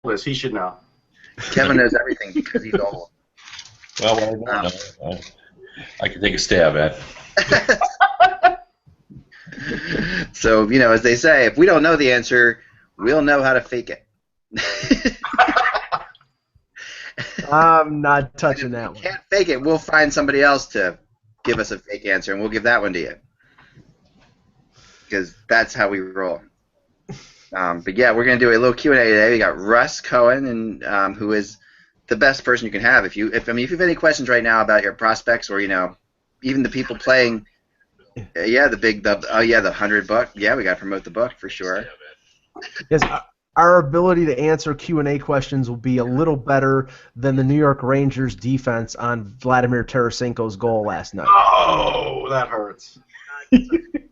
is. He should know. Kevin knows everything because he's old. Well, I don't know. I can take a stab at it. So, as they say, if we don't know the answer, we'll know how to fake it. I'm not touching that If one. we can't fake it, we'll find somebody else to give us a fake answer, and we'll give that one to you. Because that's how we roll. But yeah, we're going to do a little Q&A today. We got Russ Cohen, and who is the best person you can have. If you have any questions right now about your prospects, or even the people playing, the $100. Yeah, we got to promote the book for sure. Yes, our ability to answer Q&A questions will be a little better than the New York Rangers defense on Vladimir Tarasenko's goal last night. Oh, that hurts.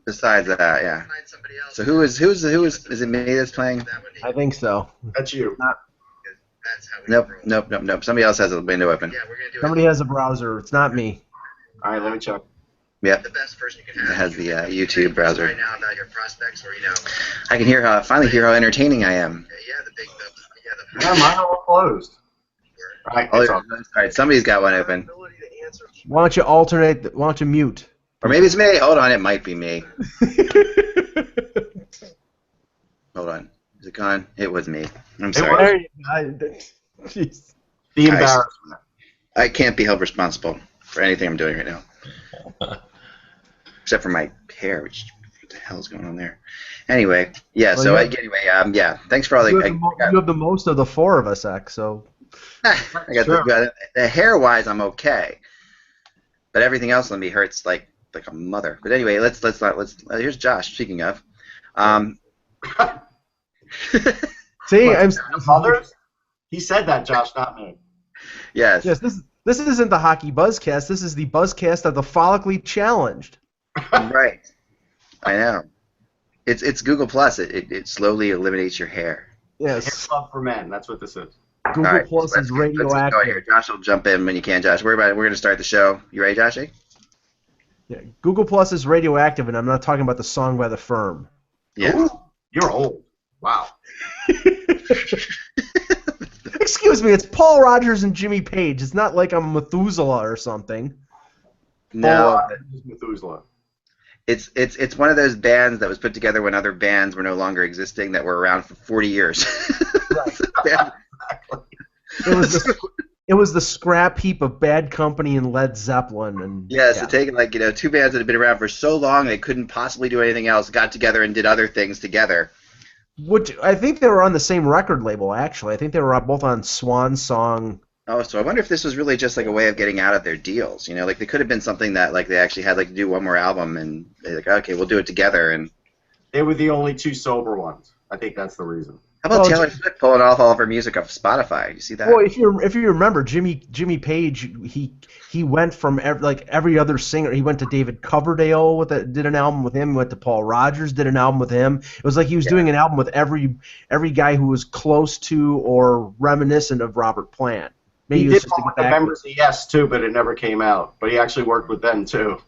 Besides that, yeah. So who is it me that's playing? I think so. That's you. Nope. Somebody else has a window open. Somebody has a browser. It's not me. All right, let me check. Yep. It has the YouTube browser. I can finally hear how entertaining I am. Yeah, mine are all closed. All right, All that's all. right, somebody's got one open. Why don't you alternate? Why don't you mute? Or maybe it's me. Hold on, it might be me. Hold on. Is it gone? It was me. I'm sorry. Jeez. The embarrassment. I can't be held responsible for anything I'm doing right now. Except for my hair, which, what the hell is going on there? Anyway, yeah, Well, so yeah. thanks for all the... You have the most of the four of us, X, so... I got the hair-wise, I'm okay. But everything else on me hurts like a mother. But anyway, let's here's Josh, speaking of. See, Others? He said that, Josh, not me. Yes. Yes, this isn't the Hockey Buzzcast. This is the Buzzcast of the follically challenged. Right. I know. It's Google Plus. It slowly eliminates your hair. Yes. Hair Club for Men. That's what this is. Google All right, Plus let's is get going radioactive. here. Josh will jump in when you can, Josh. We're going to start the show. You ready, Joshy? Yeah, Google Plus is radioactive, and I'm not talking about the song by The Firm. Yeah. Ooh, you're old. Wow. Excuse me, it's Paul Rogers and Jimmy Page. It's not like I'm Methuselah or something. No. Methuselah. It's one of those bands that was put together when other bands were no longer existing that were around for 40 years. Right. It was the scrap heap of Bad Company and Led Zeppelin, and So taking two bands that had been around for so long they couldn't possibly do anything else, got together and did other things together. Which I think they were on the same record label. Actually, I think they were both on Swan Song. Oh, so I wonder if this was really just like a way of getting out of their deals. Like they could have been something that like they actually had to do one more album, and they're like, okay, we'll do it together. And they were the only two sober ones. I think that's the reason. How about Taylor Swift pulling off all of her music off Spotify? You see that? Well, if you remember, Jimmy Page, he went from every other singer. He went to David Coverdale did an album with him. He went to Paul Rogers, did an album with him. It was like he was doing an album with every guy who was close to or reminiscent of Robert Plant. Maybe he it was did just with the members of Yes too, but it never came out. But he actually worked with them too.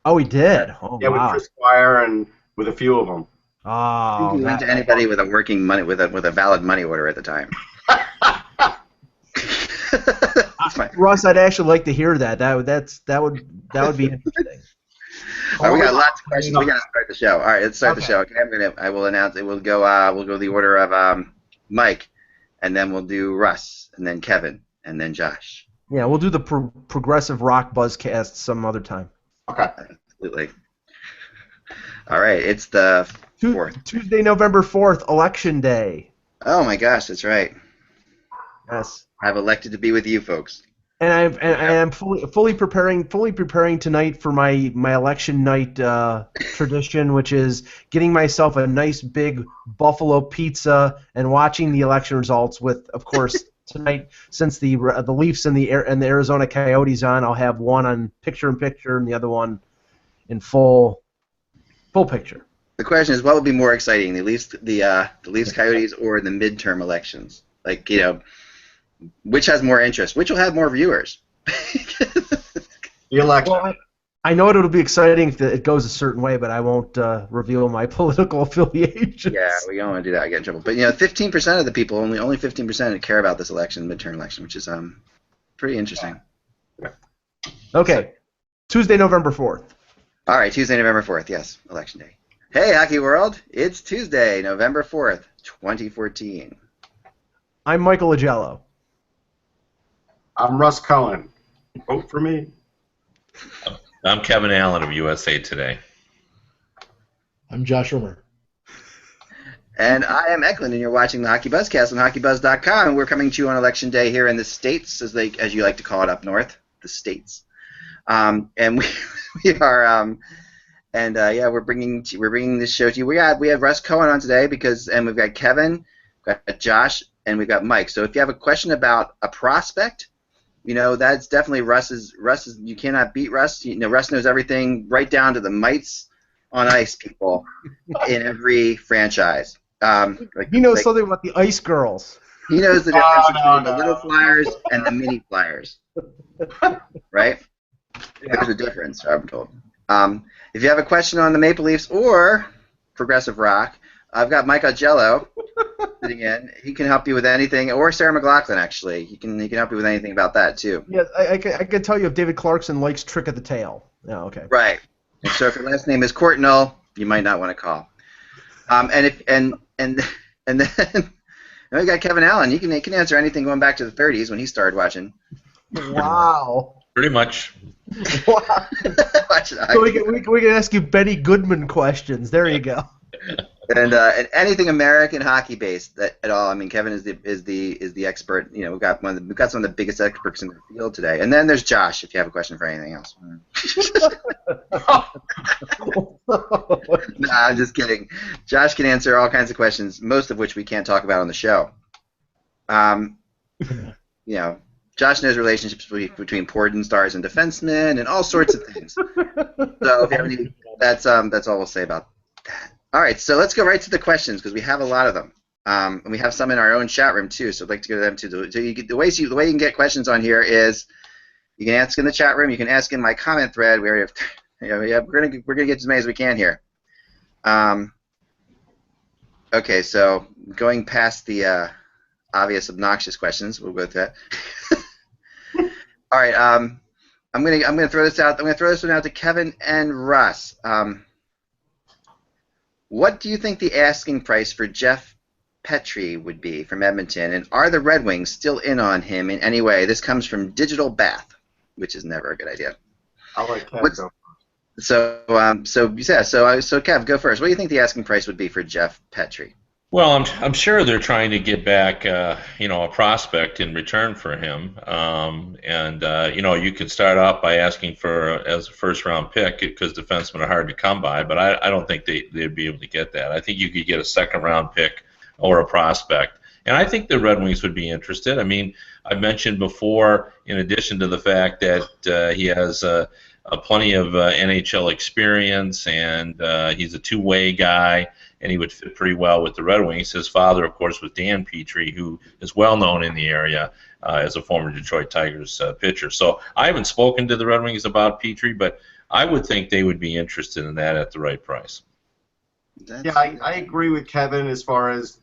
Oh, he did. Oh, yeah, wow. with Chris Squire and with a few of them. Oh, you went to anybody with a working money with a valid money order at the time. Russ, I'd actually like to hear that. That would be interesting. All right, we got lots of questions. We got to start the show. All right, let's start the show. Okay, I will announce it. We'll go the order of Mike, and then we'll do Russ, and then Kevin, and then Josh. Yeah, we'll do the progressive rock buzzcast some other time. Okay. Absolutely. All right, it's the 4th. Tuesday, November 4th, Election Day. Oh my gosh, that's right. Yes. I've elected to be with you folks. And I'm fully preparing tonight for my election night tradition, which is getting myself a nice big buffalo pizza and watching the election results. With, of course, tonight, since the Leafs and the Arizona Coyotes on, I'll have one on picture-in-picture and the other one in full picture. The question is, what would be more exciting, the Leafs Coyotes, or the midterm elections? Like, which has more interest? Which will have more viewers? The election. I know it'll be exciting if it goes a certain way, but I won't reveal my political affiliations. Yeah, we don't want to do that. I get in trouble. But 15% of the people, only 15% care about this midterm election, which is pretty interesting. Okay, Tuesday, November 4th. All right, Tuesday, November 4th. Yes, election day. Hey, hockey world! It's Tuesday, November 4th, 2014. I'm Michael Agello. I'm Russ Cohen. Vote for me. I'm Kevin Allen of USA Today. I'm Josh Rimmer. And I am Eklund, and you're watching the HockeyBuzzCast on HockeyBuzz.com. We're coming to you on Election Day here in the States, as you like to call it up north, the States. And we are, we're bringing this show to you. We have Russ Cohen on today and we've got Kevin, we've got Josh, and we've got Mike. So if you have a question about a prospect, that's definitely Russ's. You cannot beat Russ. Russ knows everything right down to the mites on ice people in every franchise. He knows something about the Ice Girls. He knows the difference between the little flyers and the mini flyers. Right? There's a difference, I'm told. If you have a question on the Maple Leafs or progressive rock, I've got Mike Agello sitting in. He can help you with anything, or Sarah McLaughlin, actually. He can help you with anything about that, too. Yes, I can tell you if David Clarkson likes Trick of the Tail. Oh, okay. Right. And so if your last name is Courtnall, you might not want to call. And then we got Kevin Allen. He can answer anything going back to the 30s when he started watching. Wow. Pretty much. Wow. So we can ask you Benny Goodman questions. There you go. And anything American hockey based at all. I mean, Kevin is the expert. We've got some of the biggest experts in the field today. And then there's Josh. If you have a question for anything else. Nah, I'm just kidding. Josh can answer all kinds of questions, most of which we can't talk about on the show. Josh knows relationships between porn stars and defensemen and all sorts of things. So if you have any, that's all we'll say about that. All right, so let's go right to the questions because we have a lot of them, and we have some in our own chat room too. So I'd like to go to them too. So the way you can get questions on here is you can ask in the chat room. You can ask in my comment thread. We already have, we're gonna get as many as we can here. Okay, so going past the obvious obnoxious questions, we'll go with that. All right, I'm gonna throw this out. I'm gonna throw this one out to Kevin and Russ. What do you think the asking price for Jeff Petrie would be from Edmonton, and are the Red Wings still in on him in any way? This comes from Digital Bath, which is never a good idea. I'll let Kev go. So Kev, go first. What do you think the asking price would be for Jeff Petrie? Well, I'm sure they're trying to get back, a prospect in return for him, you could start off by asking as a first-round pick because defensemen are hard to come by, but I don't think they'd be able to get that. I think you could get a second-round pick or a prospect, and I think the Red Wings would be interested. I mean, I mentioned before, in addition to the fact that he has plenty of NHL experience and he's a two-way guy, and he would fit pretty well with the Red Wings. His father, of course, was Dan Petrie, who is well known in the area as a former Detroit Tigers pitcher. So I haven't spoken to the Red Wings about Petrie, but I would think they would be interested in that at the right price. Yeah, I agree with Kevin as far as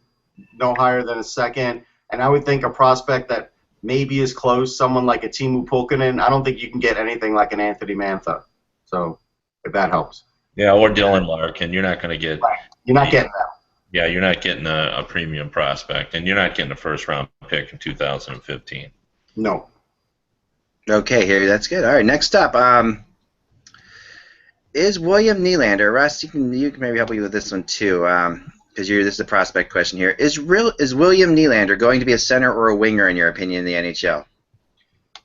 no higher than a second, and I would think a prospect that maybe is close, someone like a Timu Pulkkinen. I don't think you can get anything like an Anthony Mantha. So if that helps. Yeah, or Dylan Larkin. You're not going to get. Right. You're not getting that. Yeah, you're not getting a premium prospect, and you're not getting a first-round pick in 2015. No. Okay, here, that's good. All right, next up, is William Nylander. Russ, you can maybe help me with this one too, because this is a prospect question here. Is William Nylander going to be a center or a winger in your opinion in the NHL?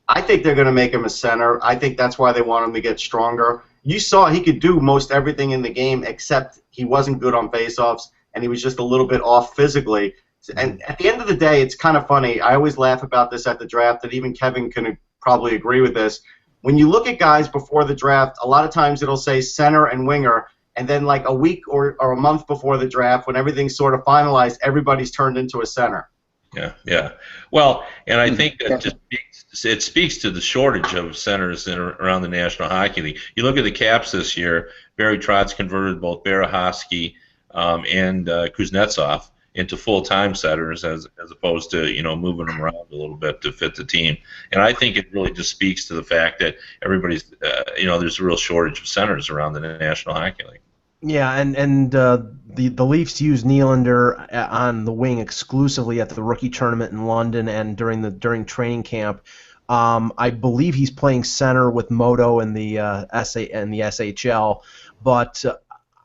I think they're going to make him a center. I think that's why they want him to get stronger. You saw he could do most everything in the game except he wasn't good on faceoffs and he was just a little bit off physically. And at the end of the day, it's kind of funny. I always laugh about this at the draft, and even Kevin can probably agree with this. When you look at guys before the draft, a lot of times it'll say center and winger, and then like a week or a month before the draft, when everything's sort of finalized, everybody's turned into a center. Yeah. Well, and I think that it speaks to the shortage of centers around the National Hockey League. You look at the Caps this year. Barry Trotz converted both Berehowski and Kuznetsov into full-time setters as opposed to moving them around a little bit to fit the team. And I think it really just speaks to the fact that everybody's there's a real shortage of centers around the National Hockey League. Yeah, and the Leafs use Nylander on the wing exclusively at the rookie tournament in London and during training camp. I believe he's playing center with Moto in the SHL, but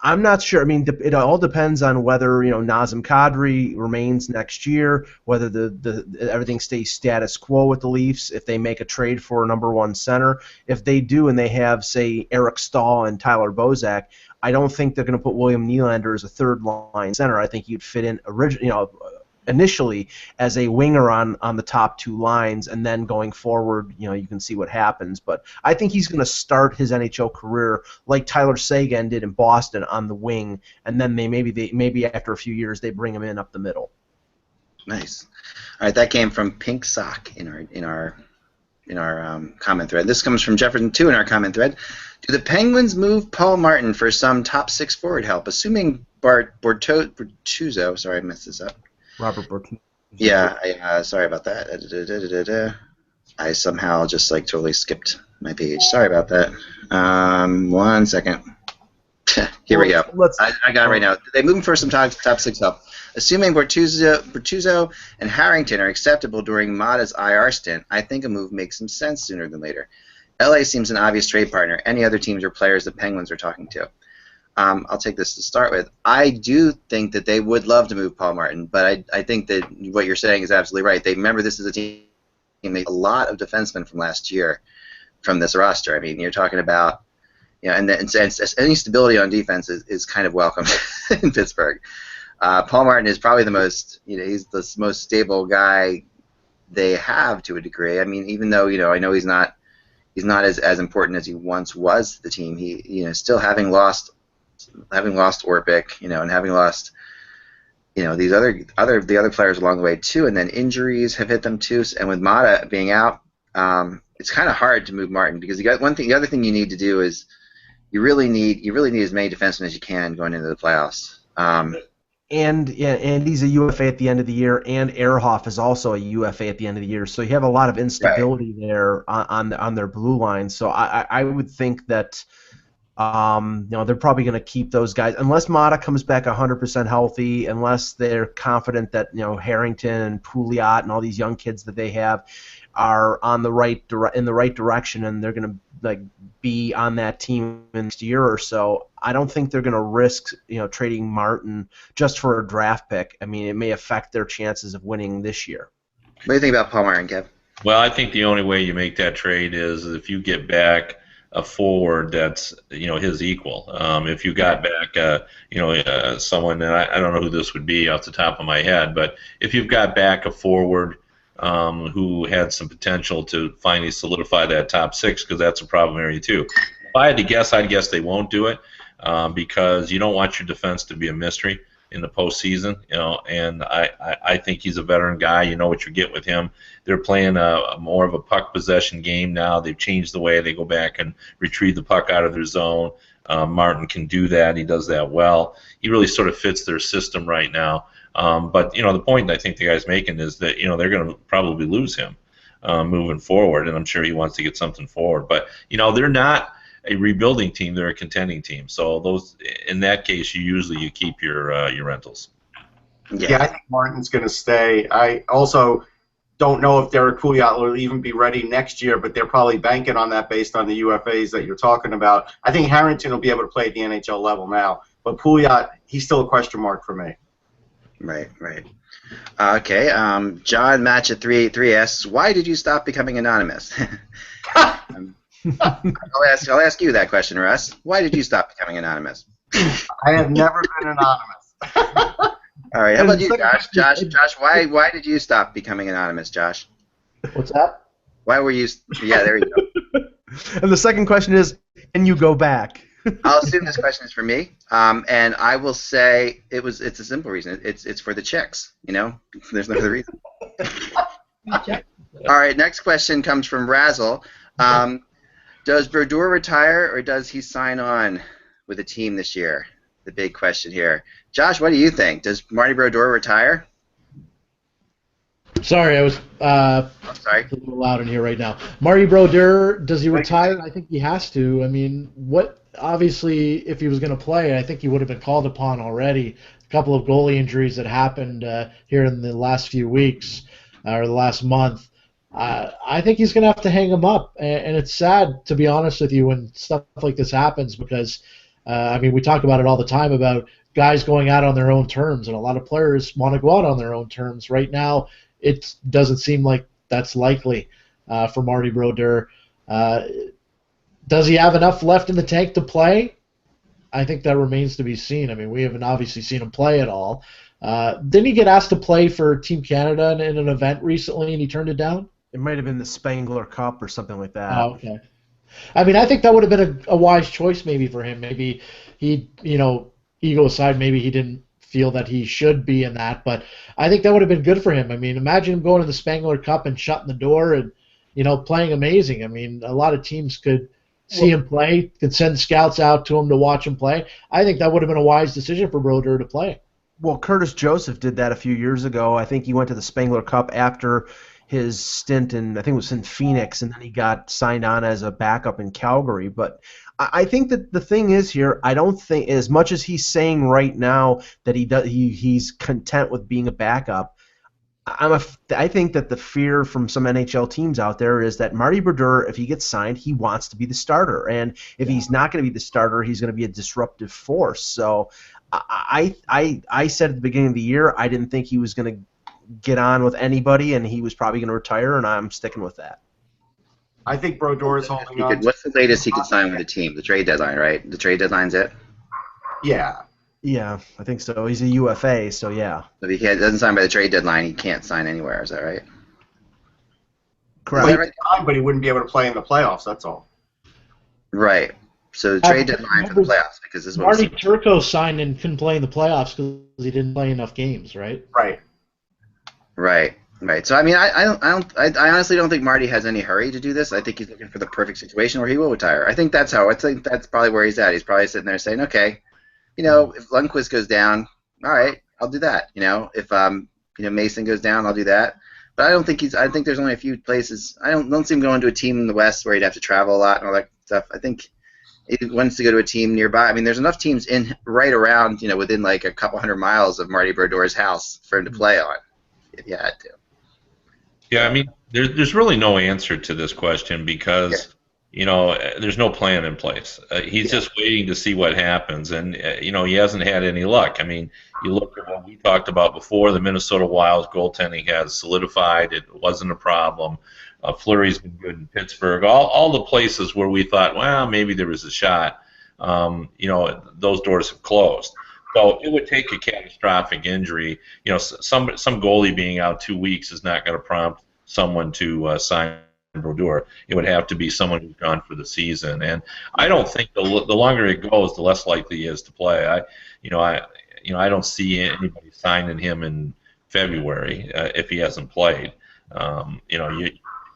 I'm not sure. I mean, it all depends on whether Nazem Kadri remains next year, whether the everything stays status quo with the Leafs. If they make a trade for a number one center, if they do, and they have say Eric Stahl and Tyler Bozak, I don't think they're going to put William Nylander as a third line center. I think he'd fit in initially as a winger on the top two lines, and then going forward, you can see what happens. But I think he's going to start his NHL career like Tyler Seguin did in Boston on the wing, and then maybe after a few years they bring him in up the middle. Nice. All right, that came from Pink Sock in our comment thread. This comes from Jefferson 2 in our comment thread. Do the Penguins move Paul Martin for some top six forward help, assuming Bortuzzo? Sorry, I messed this up. Robert Bortuzzo. Yeah, sorry about that. I somehow just totally skipped my page. Sorry about that. 1 second. Here we go. I got it right now. They move him for some top six help. Assuming Bortuzzo and Harrington are acceptable during Mata's IR stint, I think a move makes some sense sooner than later. LA seems an obvious trade partner. Any other teams or players the Penguins are talking to? I'll take this to start with. I do think that they would love to move Paul Martin, but I think that what you're saying is absolutely right. They remember this is a team made a lot of defensemen from last year from this roster. I mean, you're talking about, and any stability on defense is kind of welcome in Pittsburgh. Paul Martin is probably the most, he's the most stable guy they have to a degree. I mean, even though, I know he's not as important as he once was to the team. He, still having lost Orpik, and having lost, these other players along the way too, and then injuries have hit them too. And with Mata being out, it's kind of hard to move Martin because the other thing you need to do is you really need as many defensemen as you can going into the playoffs. And he's a UFA at the end of the year, and Ehrhoff is also a UFA at the end of the year. So you have a lot of instability there on their blue line. So I would think that they're probably going to keep those guys unless Mata comes back 100% healthy, unless they're confident that Harrington and Pouliot and all these young kids that they have are on the in the right direction, and they're going to be on that team next year or so. I don't think they're going to risk trading Martin just for a draft pick. I mean, it may affect their chances of winning this year. What do you think about Paul Martin, Kev? Well, I think the only way you make that trade is if you get back a forward that's his equal. If you got back someone, and I don't know who this would be off the top of my head, but if you've got back a forward who had some potential to finally solidify that top six, because that's a problem area too. If I had to guess, I'd guess they won't do it because you don't want your defense to be a mystery in the postseason. And I think he's a veteran guy. You know what you get with him. They're playing a more of a puck possession game now. They've changed the way they go back and retrieve the puck out of their zone. Martin can do that. He does that well. He really sort of fits their system right now. But the point I think the guy's making is that they're going to probably lose him moving forward, and I'm sure he wants to get something forward. But they're not a rebuilding team; they're a contending team. So in that case, you keep your rentals. Yeah, I think Martin's going to stay. I also don't know if Derek Pouliot will even be ready next year, but they're probably banking on that based on the UFAs that you're talking about. I think Harrington will be able to play at the NHL level now, but Pouliot, he's still a question mark for me. Right. Okay. John Match at 383 asks, "Why did you stop becoming anonymous?" I'll ask you that question, Russ. Why did you stop becoming anonymous? I have never been anonymous. All right. How about you, Josh? Josh, why did you stop becoming anonymous, Josh? What's that? Why were you? Yeah, there you go. And the second question is, can you go back? I'll assume this question is for me, and I will say it's a simple reason. It's for the chicks. There's no other reason. All right, next question comes from Razzle. Does Brodeur retire or does he sign on with the team this year? The big question here. Josh, what do you think? Does Marty Brodeur retire? Sorry, I was Sorry. a little loud in here right now. Marty Brodeur, does he retire? I think he has to. I mean, obviously, if he was going to play, I think he would have been called upon already. A couple of goalie injuries that happened here in the last few weeks or the last month. I think he's going to have to hang him up, and it's sad, to be honest with you, when stuff like this happens because, I mean, we talk about it all the time about guys going out on their own terms, and a lot of players want to go out on their own terms. Right now, it doesn't seem like that's likely for Marty Brodeur. Does he have enough left in the tank to play? I think that remains to be seen. I mean, we haven't obviously seen him play at all. Didn't he get asked to play for Team Canada in an event recently and he turned it down? It might have been the Spangler Cup or something like that. Oh, okay. I mean, I think that would have been a wise choice maybe for him. Maybe he, ego aside, maybe he didn't feel that he should be in that, but I think that would have been good for him. I mean, imagine him going to the Spangler Cup and shutting the door and, playing amazing. I mean, a lot of teams could see him play, could send scouts out to him to watch him play. I think that would have been a wise decision for Brodeur to play. Well, Curtis Joseph did that a few years ago. I think he went to the Spangler Cup after his stint in, I think it was in Phoenix, and then he got signed on as a backup in Calgary. But I think that the thing is here, I don't think, as much as he's saying right now that he's content with being a backup, I think that the fear from some NHL teams out there is that Marty Brodeur, if he gets signed, he wants to be the starter, and if he's not going to be the starter, he's going to be a disruptive force. So I said at the beginning of the year I didn't think he was going to get on with anybody, and he was probably going to retire, and I'm sticking with that. I think Brodeur is holding on. What's the latest he could sign with the team? The trade deadline, right? The trade deadline's it? Yeah. Yeah, I think so. He's a UFA, so yeah. So if he doesn't sign by the trade deadline, he can't sign anywhere. Is that right? Correct. Well, he could sign, but he wouldn't be able to play in the playoffs, that's all. Right. So the trade deadline for the playoffs, because this is what Marty Turco signed and couldn't play in the playoffs because he didn't play enough games, right? Right. Right. So I mean, I honestly don't think Marty has any hurry to do this. I think he's looking for the perfect situation where he will retire. I think that's probably where he's at. He's probably sitting there saying, okay, if Lundqvist goes down, all right, I'll do that. If Mason goes down, I'll do that. But I think there's only a few places. I don't see him going to a team in the West where he'd have to travel a lot and all that stuff. I think he wants to go to a team nearby. I mean, there's enough teams right around, within like a couple hundred miles of Marty Brodeur's house for him to play on, if you had to. Yeah, I mean, there's really no answer to this question because, there's no plan in place. He's just waiting to see what happens, and, he hasn't had any luck. I mean, you look at what we talked about before, the Minnesota Wild's goaltending has solidified. It wasn't a problem. Fleury's been good in Pittsburgh. All the places where we thought, well, maybe there was a shot, those doors have closed. So it would take a catastrophic injury. Some goalie being out 2 weeks is not going to prompt someone to sign Brodeur. It would have to be someone who's gone for the season. And I don't think the longer it goes, the less likely he is to play. I don't see anybody signing him in February if he hasn't played.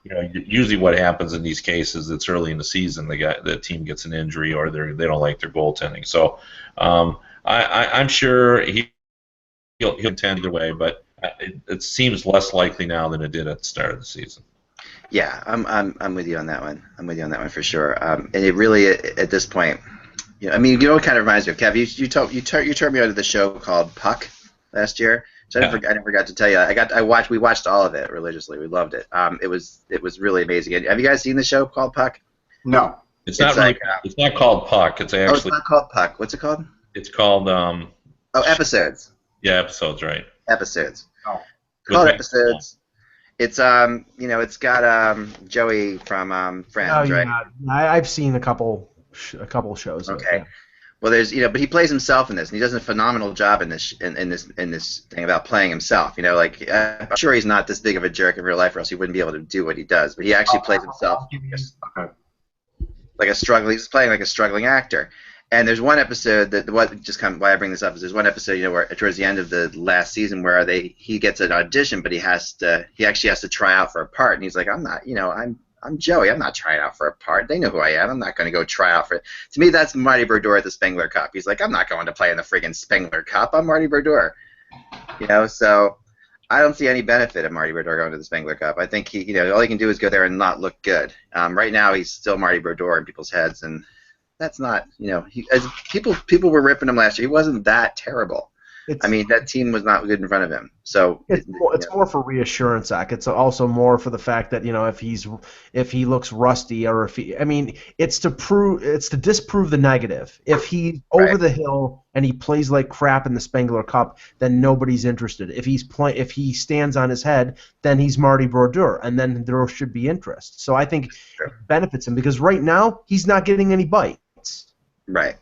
Usually what happens in these cases, it's early in the season. The team gets an injury or they don't like their goaltending. So. I'm sure he'll contend either way, but it seems less likely now than it did at the start of the season. Yeah, I'm with you on that one. I'm with you on that one for sure. And it really, at this point, I mean, it kind of reminds me of Kev. You turned me onto the show called Puck last year. So I never forgot to tell you. We watched all of it religiously. We loved it. It was really amazing. Have you guys seen the show called Puck? No. It's not called Puck. It's actually. It's not called Puck. What's it called? It's called. Episodes. Yeah, episodes, right? Episodes. Oh. Called Episodes. It's it's got Joey from Friends, right? Yeah, I've seen a couple shows. Okay. Yeah. Well, there's but he plays himself in this, and he does a phenomenal job in this thing about playing himself. I'm sure he's not this big of a jerk in real life, or else he wouldn't be able to do what he does. But he actually plays himself. Okay. He's playing like a struggling actor. And there's one episode why I bring this up is there's one episode where towards the end of the last season where he gets an audition, but he actually has to try out for a part, and he's like, I'm Joey. I'm not trying out for a part. They know who I am. I'm not going to go try out for it. To me, that's Marty Brodeur at the Spengler Cup. He's like, I'm not going to play in the friggin' Spengler Cup. I'm Marty Brodeur. So I don't see any benefit of Marty Brodeur going to the Spengler Cup. I think all he can do is go there and not look good. Right now, he's still Marty Brodeur in people's heads, and that's not, as people were ripping him last year. He wasn't that terrible. That team was not good in front of him. So it's more for reassurance, Zach. It's also more for the fact that if he looks rusty or it's to disprove the negative. If he's over the hill and he plays like crap in the Spengler Cup, then nobody's interested. If he stands on his head, then he's Marty Brodeur, and then there should be interest. So I think it benefits him because right now he's not getting any bites. Right.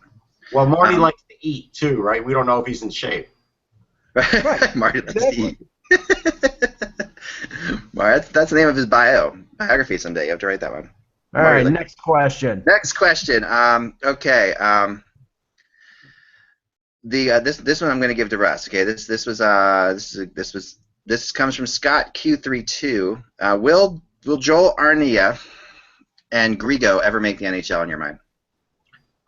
Well, Marty likes to eat too, right? We don't know if he's in shape. Right. Marty likes to eat. That's the name of his biography someday. You have to write that one. All right, next question. Next question. Okay. This one I'm going to give to Russ. Okay. This comes from Scott Q32. Will Joel Arnia and Grigo ever make the NHL in your mind?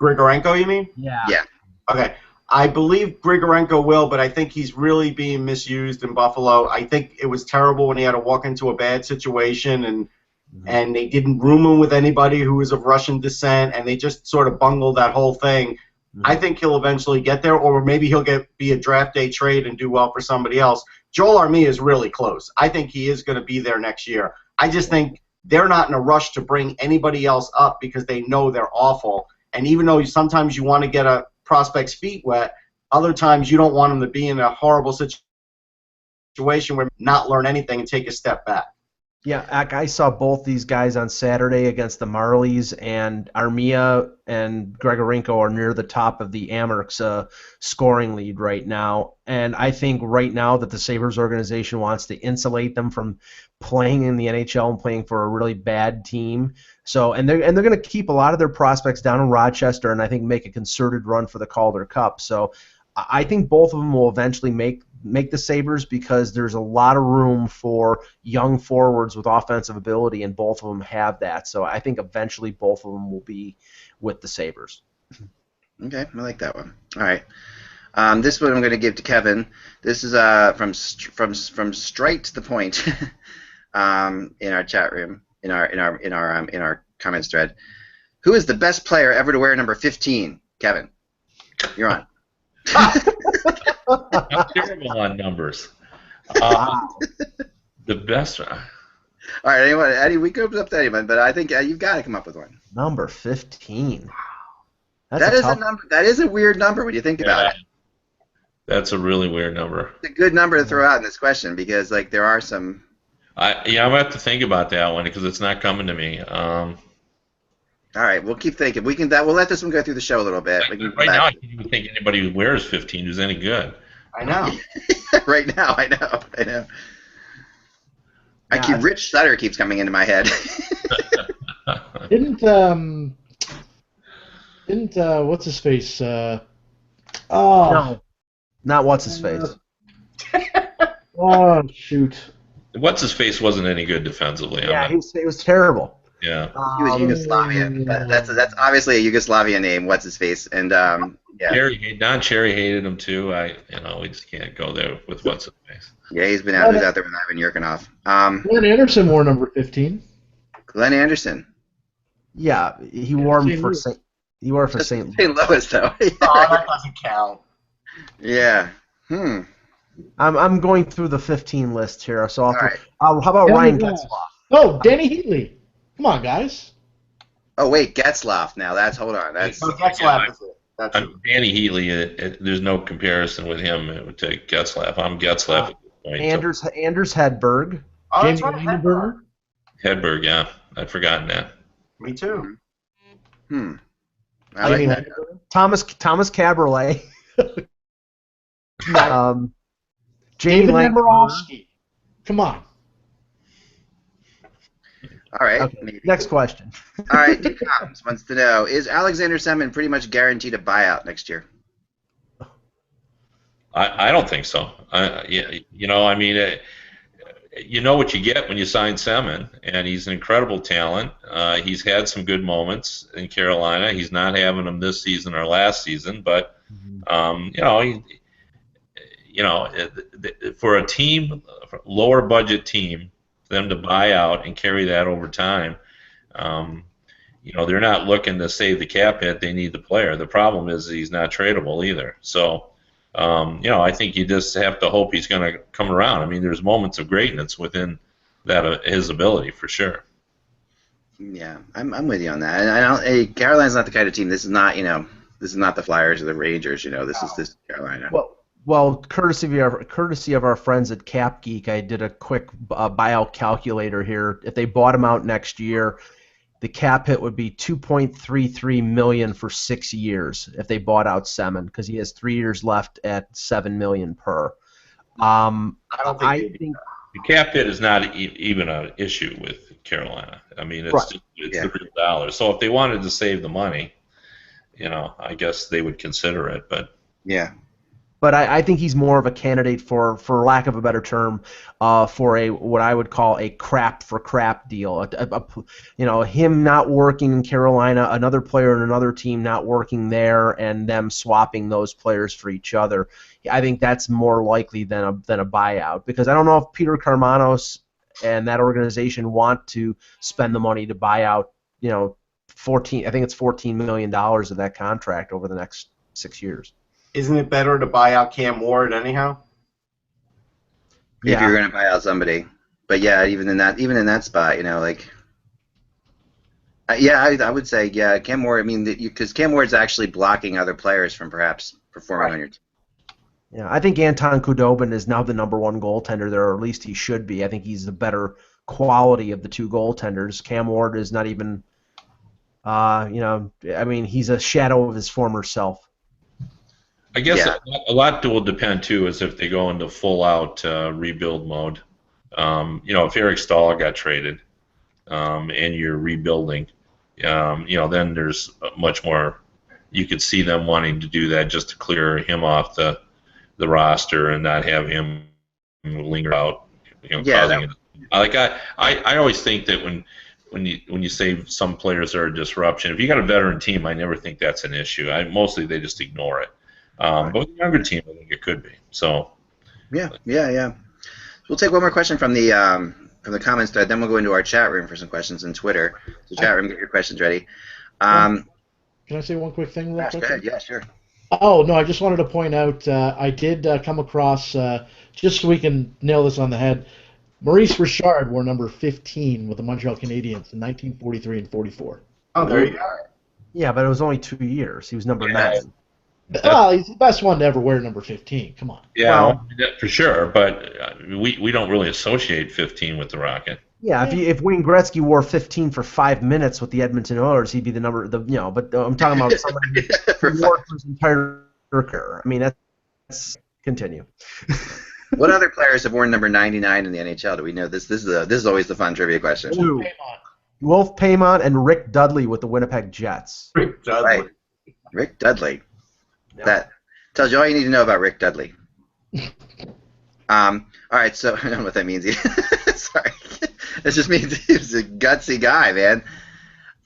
Grigorenko, you mean? Yeah. Yeah. Okay. I believe Grigorenko will, but I think he's really being misused in Buffalo. I think it was terrible when he had to walk into a bad situation and they didn't room him with anybody who was of Russian descent, and they just sort of bungled that whole thing. I think he'll eventually get there, or maybe he'll be a draft day trade and do well for somebody else. Joel Armia is really close. I think he is going to be there next year. I just think they're not in a rush to bring anybody else up because they know they're awful. And even though sometimes you want to get a prospect's feet wet, other times you don't want them to be in a horrible situation where not learn anything and take a step back. Yeah, I saw both these guys on Saturday against the Marlies, and Armia and Grigorenko are near the top of the Amerks scoring lead right now. And I think right now that the Sabres organization wants to insulate them from playing in the NHL and playing for a really bad team. So and they're going to keep a lot of their prospects down in Rochester, and I think make a concerted run for the Calder Cup. So I think both of them will eventually make the Sabres because there's a lot of room for young forwards with offensive ability, and both of them have that. So I think eventually both of them will be with the Sabres. Okay, I like that one. All right. This one I'm going to give to Kevin. This is from Straight to the Point in our chat room, in our comments thread. Who is the best player ever to wear number 15? Kevin, you're on. I'm terrible on numbers. The best one. All right, Eddie, we go up to anyone, but I think you've got to come up with one. Number 15. That is a number. That is a weird number when you think about it. That's a really weird number. It's a good number to throw out in this question because, there are some. I'm gonna have to think about that one because it's not coming to me. All right, we'll keep thinking. We'll let this one go through the show a little bit. Right now, I can't even think anybody who wears 15 who's any good. I know. Right now, I know. Rich Sutter keeps coming into my head. Didn't what's his face? No, not what's his face. Oh shoot! What's his face wasn't any good defensively. Yeah, it was terrible. Yeah. He was Yugoslavian. That's obviously a Yugoslavian name. What's his face? And yeah. Don Cherry hated him too. We just can't go there with what's his face. Yeah, he's been out there with Ivan Yurkinov. Glenn Anderson wore number 15. Glenn Anderson. Yeah, he wore him for St. He wore it for St. Louis though. Oh, that doesn't count. Yeah. I'm going through the 15 list here, so right. How about Ryan Getzlaf? Oh, Danny Heatley. Come on, guys. Oh wait, Getzlaf. Now hold on. That's Getzlaf is it. That's Danny Heatley. There's no comparison with him to Getzlaf. I'm Getzlaf at this point. Anders Hedberg. Oh, that's Jamie right. Heineberg. Hedberg, yeah. I'd forgotten that. Me too. I like that. Thomas Caberlet. Jamie David Langford. Nemorowski. Come on. All right. Okay. Maybe. Next question. All right. Dick Combs wants to know: is Alexander Semin pretty much guaranteed a buyout next year? I don't think so. You know what you get when you sign Semin, and he's an incredible talent. He's had some good moments in Carolina. He's not having them this season or last season, but for a team, lower budget team, for them to buy out and carry that over time, they're not looking to save the cap hit. They need the player. The problem is he's not tradable either. So. I think you just have to hope he's going to come around. I mean, there's moments of greatness within that his ability for sure. Yeah, I'm with you on that. And Carolina's not the kind of team. This is not the Flyers or the Rangers. This is Carolina. Well, courtesy of our friends at Cap Geek, I did a quick buyout calculator here. If they bought him out next year, the cap hit would be $2.33 million for 6 years if they bought out Semin, because he has 3 years left at $7 million per. I think the cap hit is not even an issue with Carolina. I mean, it's the real dollar. So if they wanted to save the money, I guess they would consider it. But yeah. But I think he's more of a candidate for lack of a better term, for what I would call a crap for crap deal. Him not working in Carolina, another player in another team not working there, and them swapping those players for each other. I think that's more likely than a buyout, because I don't know if Peter Karmanos and that organization want to spend the money to buy out. I think it's $14 million of that contract over the next 6 years. Isn't it better to buy out Cam Ward anyhow? If you're going to buy out somebody, but yeah, even in that spot, I would say Cam Ward. I mean, because Cam Ward's actually blocking other players from perhaps performing on your team. Yeah, I think Anton Khudobin is now the #1 goaltender there, or at least he should be. I think he's the better quality of the two goaltenders. Cam Ward is not even, he's a shadow of his former self. I guess a lot will depend, too, is if they go into full-out rebuild mode. If Eric Staal got traded and you're rebuilding, then there's much more. You could see them wanting to do that just to clear him off the roster and not have him linger out, causing it. I always think that when you say some players are a disruption, if you got a veteran team, I never think that's an issue. Mostly they just ignore it. But with the younger team, I think it could be. So. Yeah. We'll take one more question from the comments thread, then we'll go into our chat room for some questions on Twitter. So chat room, get your questions ready. Can I say one quick thing real quick? Go ahead. Yeah, sure. Oh, no, I just wanted to point out I did come across, just so we can nail this on the head, Maurice Richard wore number 15 with the Montreal Canadiens in 1943 and 44. Oh, there you go. Yeah, but it was only 2 years. He was number 9. Well, he's the best one to ever wear number 15. Come on. Yeah, for sure. But we don't really associate 15 with the Rocket. Yeah, if Wayne Gretzky wore 15 for 5 minutes with the Edmonton Oilers, he'd be the number. But I'm talking about somebody who wore for his entire career. I mean, that's continue. What other players have worn number 99 in the NHL? Do we know this? This is always the fun trivia question. Wolf Paymont and Rick Dudley with the Winnipeg Jets. Rick Dudley. Right. Rick Dudley. Yeah. That tells you all you need to know about Rick Dudley. All right, so I don't know what that means. Sorry. It just means he was a gutsy guy, man.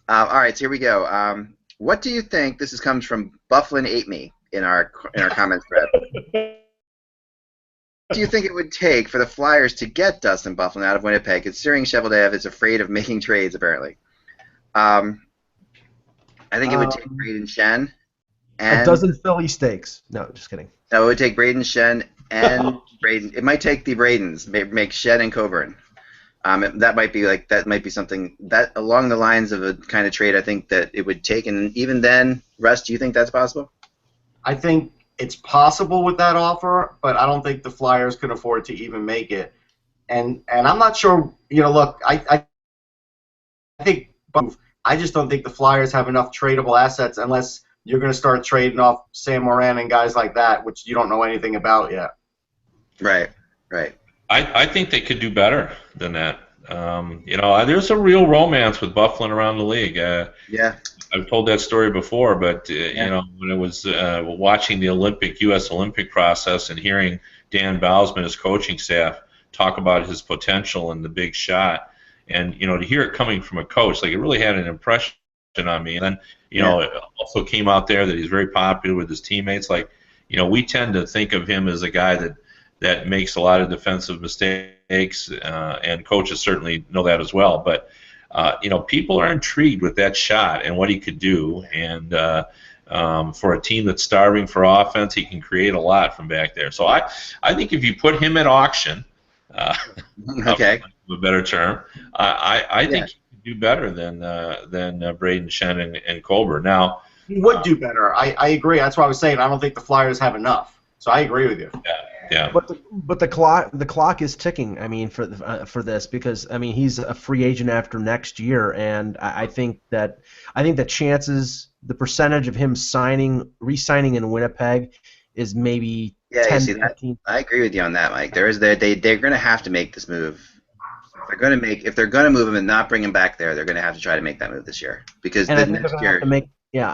All right, so here we go. What do you think, comes from Bufflin Ate Me in our comments thread. What do you think it would take for the Flyers to get Dustin Byfuglien out of Winnipeg, considering Cheveldaev is afraid of making trades, apparently? I think it would take Braden Shen. And a dozen Philly steaks. No, just kidding. No, it would take Braden Shen and Braden. It might take the Bradens. Make Shen and Coburn. That might be something that along the lines of a kind of trade I think that it would take. And even then, Russ, do you think that's possible? I think it's possible with that offer, but I don't think the Flyers could afford to even make it. And I'm not sure. Look, I think I just don't think the Flyers have enough tradable assets unless you're going to start trading off Sam Morin and guys like that, which you don't know anything about yet. Right. I think they could do better than that. There's a real romance with Bufflin around the league. Yeah. I've told that story before, but when I was watching the U.S. Olympic process and hearing Dan Bowsman, his coaching staff, talk about his potential and the big shot, and to hear it coming from a coach, like it really had an impression on me. And then it also came out there that he's very popular with his teammates. Like we tend to think of him as a guy that makes a lot of defensive mistakes, and coaches certainly know that as well. But people are intrigued with that shot and what he could do, and for a team that's starving for offense, he can create a lot from back there. So I think if you put him at auction, okay, a better term, I think he can do better than Braden Shen and Colbert. Now he would do better. I agree. That's why I was saying I don't think the Flyers have enough. So I agree with you. Yeah. But the clock is ticking. I mean, for this, because I mean he's a free agent after next year, and I think the chances, the percentage of him re-signing in Winnipeg is maybe 10 to 15. I agree with you on that, Mike. They're going to have to make this move. If they're going to move him and not bring him back there, they're going to have to try to make that move this year, because the next year.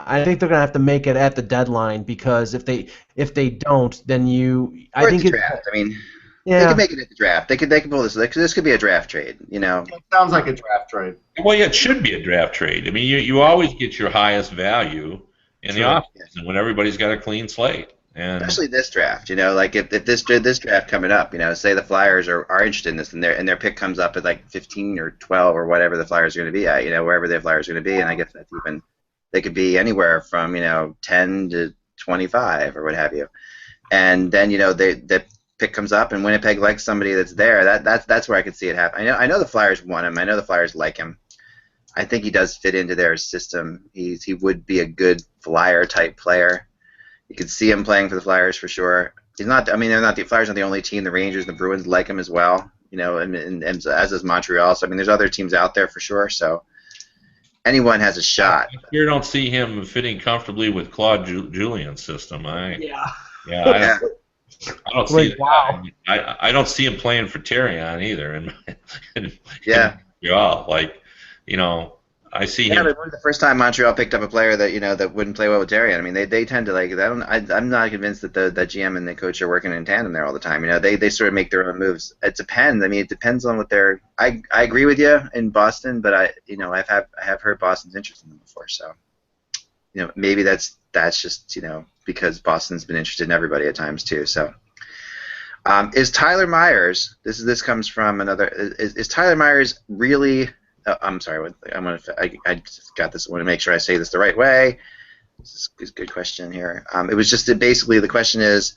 I think they're gonna have to make it at the deadline, because if they don't, then I think the draft. I mean, they could make it at the draft. They could pull this. This could be a draft trade. It sounds like a draft trade. Well, yeah, it should be a draft trade. I mean, you always get your highest value in the offseason when everybody's got a clean slate. And especially this draft, like if this draft coming up, say the Flyers are interested in this, and their pick comes up at like 15 or 12 or whatever the Flyers are going to be at, wherever the Flyers are going to be, and I guess that's even. They could be anywhere from 10 to 25 or what have you, and then the pick comes up and Winnipeg likes somebody that's there. That's where I could see it happen. I know the Flyers want him. I know the Flyers like him. I think he does fit into their system. He would be a good Flyer type player. You could see him playing for the Flyers for sure. He's not. I mean, they're not the Flyers. Not the only team. The Rangers, the Bruins like him as well. And as is Montreal. So I mean, there's other teams out there for sure. So. Anyone has a shot. I sure don't see him fitting comfortably with Claude Julien's system. I don't see that. Wow. I don't see him playing for Terrion either. In Montreal, I see him. Yeah, but the first time Montreal picked up a player that that wouldn't play well with Terrion. I mean, they tend to I'm not convinced that the GM and the coach are working in tandem there all the time. They sort of make their own moves. It depends. I mean, it depends on what they're. I agree with you in Boston, but I have heard Boston's interested in them before. So maybe that's just because Boston's been interested in everybody at times too. So. Is Tyler Myers? This comes from another. Is Tyler Myers really? I'm sorry. I just got this. I want to make sure I say this the right way. This is a good question here. It was just basically the question is,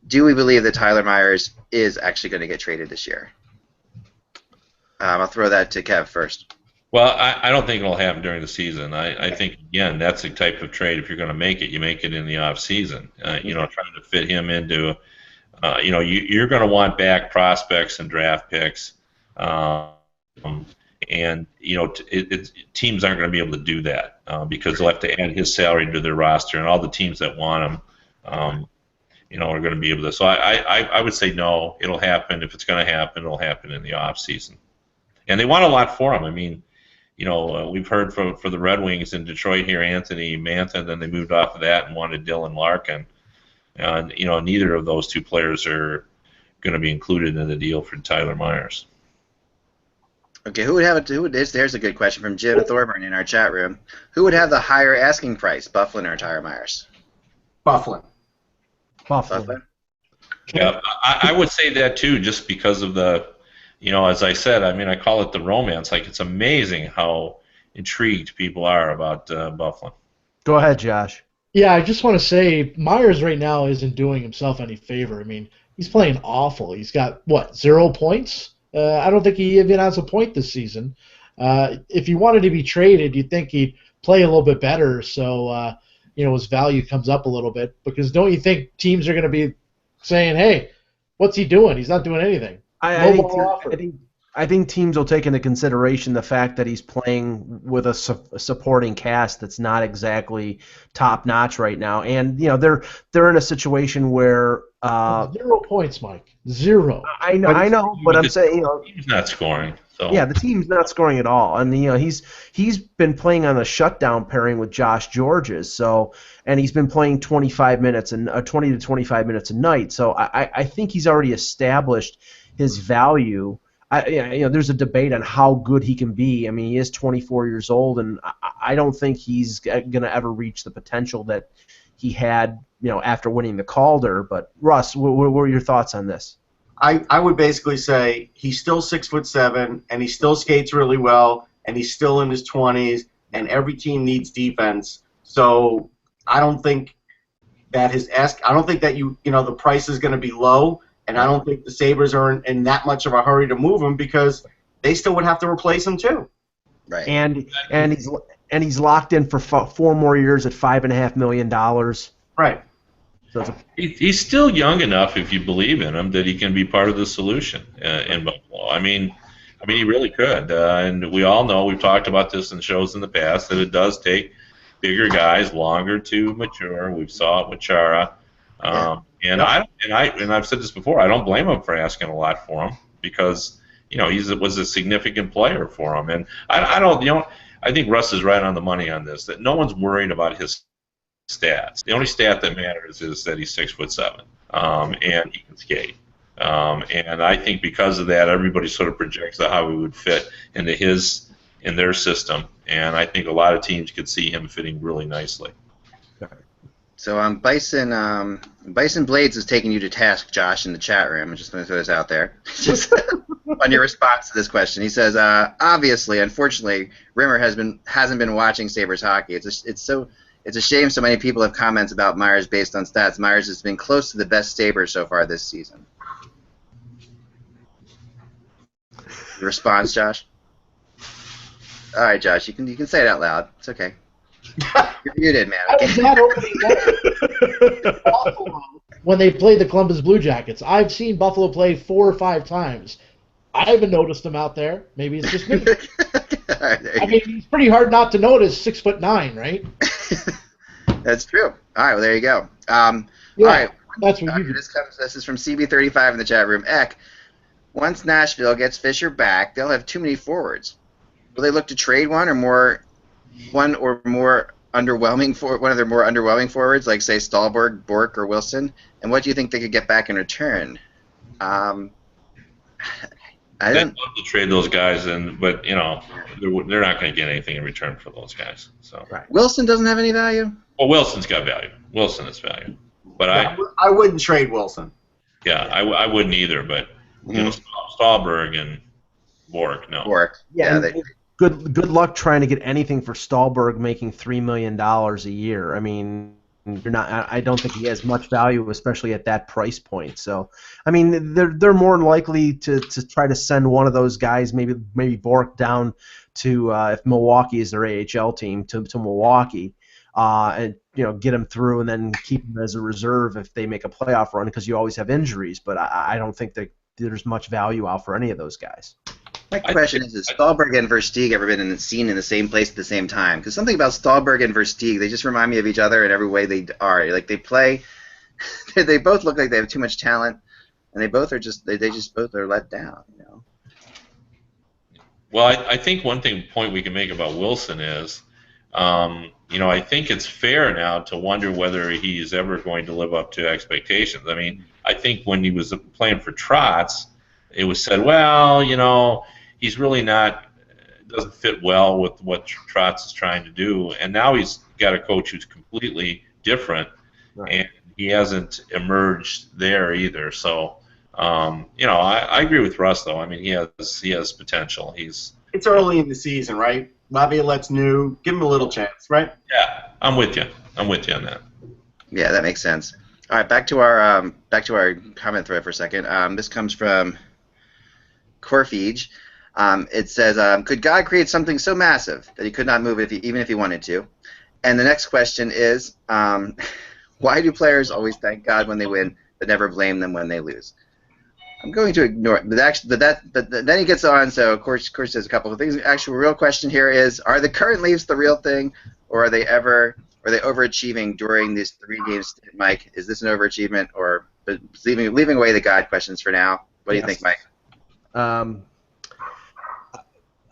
do we believe that Tyler Myers is actually going to get traded this year? I'll throw that to Kev first. Well, I don't think it'll happen during the season. I think, again, that's the type of trade, if you're going to make it, you make it in the off season. Trying to fit him into, you're going to want back prospects and draft picks. Teams aren't going to be able to do that because they'll have to add his salary to their roster, and all the teams that want him, are going to be able to. So I would say no, it'll happen. If it's going to happen, it'll happen in the off season, and they want a lot for him. I mean, we've heard for the Red Wings in Detroit here, Anthony Mantha, then they moved off of that and wanted Dylan Larkin, and neither of those two players are going to be included in the deal for Tyler Myers. Okay, there's a good question from Jim Thorburn in our chat room. Who would have the higher asking price, Bufflin or Tyler Myers? Bufflin. Yeah, I would say that too, just because of the, as I said, I mean, I call it the romance. Like, it's amazing how intrigued people are about Bufflin. Go ahead, Josh. Yeah, I just want to say Myers right now isn't doing himself any favor. I mean, he's playing awful. He's got, 0 points? I don't think he even has a point this season. If he wanted to be traded, you'd think he'd play a little bit better so his value comes up a little bit. Because don't you think teams are going to be saying, hey, what's he doing? He's not doing anything. I think teams will take into consideration the fact that he's playing with a supporting cast that's not exactly top notch right now, and they're in a situation where 0 points, Mike. 0. I know, but I'm saying, he's not scoring. So yeah, the team's not scoring at all, and he's been playing on the shutdown pairing with Josh Georges, and he's been playing 25 minutes and 20 to 25 minutes a night. So I think he's already established his value. There's a debate on how good he can be. I mean, he is 24 years old, and I don't think he's going to ever reach the potential that he had, after winning the Calder. But Russ, what were your thoughts on this? I would basically say he's still 6'7", and he still skates really well, and he's still in his 20s, and every team needs defense. So I don't think that the price is going to be low, and I don't think the Sabres are in that much of a hurry to move him because they still would have to replace him too. Right. And he's locked in for 4 more years at $5.5 million. Right. So he's still young enough, if you believe in him, that he can be part of the solution in Buffalo. I mean, he really could. And we all know, we've talked about this in shows in the past, that it does take bigger guys longer to mature. We saw it with Chara. And I've said this before, I don't blame him for asking a lot for him because he was a significant player for him. And I think Russ is right on the money on this, that no one's worried about his stats. The only stat that matters is that he's 6'7", and he can skate. And I think because of that, everybody sort of projects how he would fit in their system. And I think a lot of teams could see him fitting really nicely. So Bison Blades is taking you to task, Josh, in the chat room. I'm just going to throw this out there. Just on your response to this question. He says, obviously, unfortunately, Rimmer hasn't been watching Sabres hockey. It's a shame so many people have comments about Myers based on stats. Myers has been close to the best Sabres so far this season. Your response, Josh? All right, Josh, you can say it out loud. It's okay. You're muted, man. When they played the Columbus Blue Jackets, I've seen Buffalo play 4 or 5 times. I haven't noticed him out there. Maybe it's just me. I mean, it's pretty hard not to notice 6'9", right? That's true. All right, well, there you go. Yeah, all right. That's what you do. This is from CB35 in the chat room. Eck, once Nashville gets Fisher back, they'll have too many forwards. Will they look to trade one or more underwhelming forwards, like say Stallberg, Bork, or Wilson? And what do you think they could get back in return? I'd love to trade those guys, but they're not going to get anything in return for those guys. So right. Wilson doesn't have any value. Well, Wilson's got value. Wilson is value, but I wouldn't trade Wilson. Yeah, I wouldn't either. But Stallberg and Bork, no. Bork, yeah. Good luck trying to get anything for Stallberg making $3 million a year. I mean, I don't think he has much value, especially at that price point. So, I mean, they're more likely to try to send one of those guys, maybe Bork, down to if Milwaukee is their AHL team to Milwaukee, and get him through, and then keep him as a reserve if they make a playoff run, because you always have injuries. But I don't think that there's much value out for any of those guys. My question is Stallberg and Versteeg ever been seen in the same place at the same time? Because something about Stallberg and Versteeg, they just remind me of each other in every way they are. Like, they play, they both look like they have too much talent, and they both are both are let down. Well, I think one point we can make about Wilson is, I think it's fair now to wonder whether he's ever going to live up to expectations. I mean, I think when he was playing for Trotz, it was said, well, he's really doesn't fit well with what Trotz is trying to do. And now he's got a coach who's completely different, right, and he hasn't emerged there either. So, I agree with Russ, though. I mean, he has potential. It's early in the season, right? Laviolette's new. Give him a little chance, right? Yeah, I'm with you. I'm with you on that. Yeah, that makes sense. All right, back to our comment thread for a second. This comes from Corfige. It says, could God create something so massive that he could not move it even if he wanted to? And the next question is, why do players always thank God when they win but never blame them when they lose? I'm going to ignore it. But then he gets on, so of course there's a couple of things. The actual real question here is, are the current Leafs the real thing, or are they overachieving during these 3 games? Mike, is this an overachievement, or but leaving away the God questions for now. What do you think, Mike?